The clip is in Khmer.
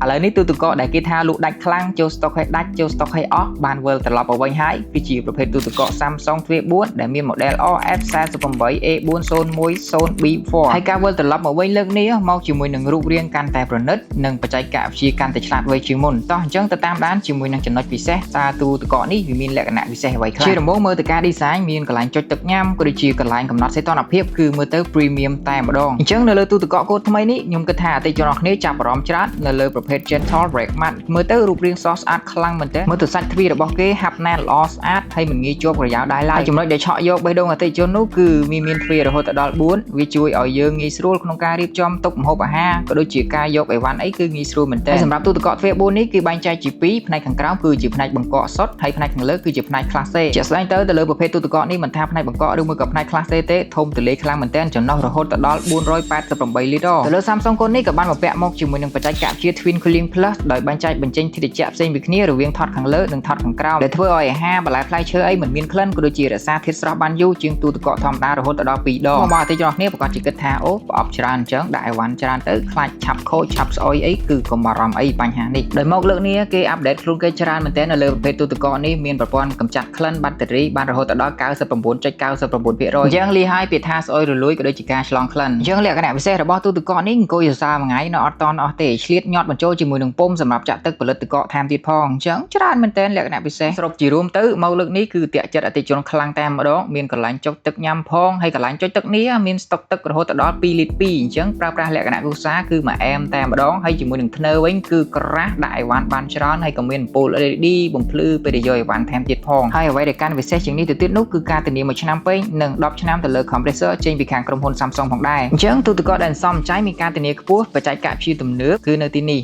ឥឡូវនេះទូទឹកកកដែលគេថាលក់ដាច់ខ្លាំងចូលស្តុកឲ្យដាច់ចូលស្តុកឲ្យអស់បានវិលត្រឡប់មកវិញហើយគឺជាប្រភេទទូទឹកកក Samsung ទ្វារ4ដែលមាន model RF48A40110B4 ហើយការវិលត្រឡប់មកវិញលើកនេះមកជាមួយនឹងរូបរាងកាន់តែប្រណិតនិងបច្ចេកវិទ្យាកាន់តែឆ្លាតវៃជាងមុនតោះអញ្ចឹងទៅតាមដានជាមួយនឹងចំណុចពិសេសតើទូទឹកកកនេះវាមានលក្ខណៈពិសេសអ្វីខ្លះជាដំបូងមើលទៅការ design មានកន្លែងចុចទឹកញ៉ាំក៏ដូចជាកន្លែងកំណត់សីតុណ្ហភាពគឺមើលទៅ premium តែម្ដងអញ្ចឹងនៅលើទូទឹកកកកូដថ្មីនេះខ្ញុំគិតថាអតិថិជនគ្នាចាប់អារម្មណ៍ច្រើននៅលើប្រភេទ gentle brake mat មើលទៅរូបរាងសស្អាតខ្លាំងមែនទែនមើលទៅសាច់ទ្វាររបស់គេហាប់ណែនល្អស្អាតហើយមិនងាយជាប់ក្រយៅដៃឡើយចំណុចដែលឆក់យកបេះដូងអតិថិជននោះគឺមានទ្វាររហូតដល់4វាជួយឲ្យយើងងាយស្រួលក្នុងការរៀបចំតុម្ហូបអាហារក៏ដូចជាការយកអីវ៉ាន់អីគឺងាយស្រួលមែនទែនសម្រាប់ទូទឹកកកទ្វារ4នេះគឺបែងចែកជា2ផ្នែកខាងក្រោមគឺជាផ្នែកបង្កកសុទ្ធហើយផ្នែកខាងលើគឺជាផ្នែក class C ជាក់ស្ដែងទៅលើប្រភេទទូទឹកកកនេះមិនថាផ្នែកបង្កកឬមួយក៏ផ្នែក class C ទេធំទូលាយខ្លាំងមែនទែនចំណុះរហូតដល់488លីត្រទៅលើ Samsung កូននេះក៏បានបំពាក់មកជាមួយនឹងបច្ចេកវិទ្យា Twin Cooling Plus ដោយបែងចែកបញ្ចេញធាតុត្រជាក់ផ្សេងពីគ្នារវាងថតខាងលើនិងថតខាងក្រោមដែលធ្វើឲ្យអាហារបន្លែផ្លែឈើអីមិនមានក្លិនក៏ដូចជារក្សាធាតុស្រស់បានយូរជាងទូទឹកកកធម្មតារហូតដល់2ដងមកអតិថិជនគ្នាប្រកាសជាគិតថាអូប្រអប់ច្រើនអញ្ចឹងដាក់អីវ៉ាន់ច្រើនទៅខ្លាចឆាប់ខូចឆាប់ស្អុយអីគឺកុំបារម្ភអីបញ្ហានេះដោយមកលើកនេះគេអាប់ដេតខ្លួនគេច្រើនមែនទែននៅលើប្រភេទទូទឹកកកនេះមានប្រព័ន្ធកម្ចាត់ក្លិនបាត់តេរីបានរហូតដល់ 99.99% អញ្ចឹងលីហើយពាក្យថាស្អុយរលួយក៏ដូចជាការឆ្លងក្លិនអញ្ចឹងលក្ខណៈពិសេសរបស់ទូទឹកកកនេះអង្គុយសរសើរមួយថ្ងៃនៅអត់តន់អស់ទេឆ្លៀតញាត់បញ្ចូលជាមួយនឹងពុម្ពសម្រាប់ចាក់ទឹកផលិតទឹកកកថែមទៀតផងអញ្ចឹងច្រើនមែនទែនលក្ខណៈពិសេសសរុបជារួមទៅមកលើកនេះគឺតាក់ចិត្តអតិថិជនខ្លាំងតែម្ដងមានកន្លែងចុចទឹកញ៉ាំផងហើយកន្លែងចុចទឹកនេះមានស្តុកទឹករហូតដល់2លីត្រ2អញ្ចឹងប្រើប្រាស់លក្ខណៈឧស្សាហ៍គឺមួយអែមតែម្ដងហើយជាមួយនឹងធ្នើវិញគឺក្រាស់ដាក់អីវ៉ាន់បានច្រើនហើយក៏មានអំពូល LED បំភ្លឺពេលដែលយកអីវ៉ាន់ថែមទៀតផងហើយអ្វីដែលកាន់ពិសេសជាងនេះទៅទៀតនោះគឺការធានា1ឆ្នាំពេញនិង10ឆ្នាំទៅលើ compressor ចេញពីខាងក្រុមហ៊ុន Samsung ផងដែរអញ្ចឹងទូទឹកកកដែលសមចៃមានការធានាខ្ពស់បច្ចេកវិទ្យាទំនើបគឺនៅទីនេះ